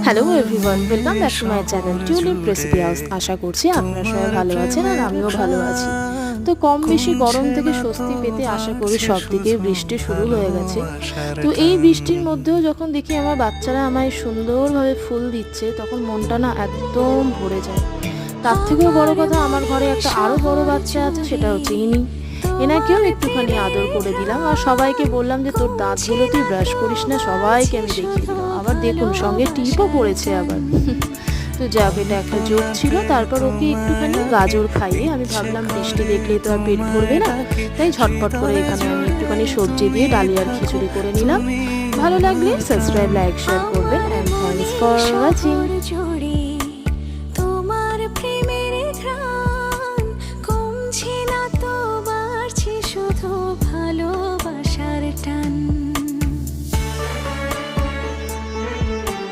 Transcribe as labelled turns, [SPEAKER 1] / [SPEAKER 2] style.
[SPEAKER 1] Hello everyone, welcome back to my channel Tulip Recipe House. আশা করছি আপনারা সবাই ভালো আছেন আর আমিও ভালো আছি। তো কম বেশি গরম থেকে স্বস্তি পেতে আশা করি সব দিকে বৃষ্টি শুরু হয়ে গেছে। তো এই বৃষ্টির মধ্যেও যখন দেখি আমার বাচ্চারা আমায় সুন্দরভাবে ফুল দিচ্ছে, তখন মনটা না একদম ভরে যায়। তার থেকেও বড় কথা, আমার ঘরে একটা আরও বড় বাচ্চা আছে, সেটা হচ্ছে ইনি। এনাকেও একটুখানি আদর করে দিলাম আর সবাইকে বললাম যে তোর দাঁতগুলো তুই ব্রাশ করিস না, সবাইকে আমি দেখিয়ে দিলাম। আবার দেখুন সঙ্গে টিপও পড়েছে আবার। তো যাক, এটা একটা জোক ছিল। তারপর ওকে একটুখানি গাজর খাইয়ে আমি ভাবলাম বৃষ্টি দেখলেই তো আর পেট ভরবে না, তাই ঝটপট করে এখানে আমি একটুখানি সবজি দিয়ে ডালিয়ার খিচুড়ি করে নিলাম। ভালো লাগলে সাবস্ক্রাইব, লাইক, শেয়ার করবেন। And thanks for watching.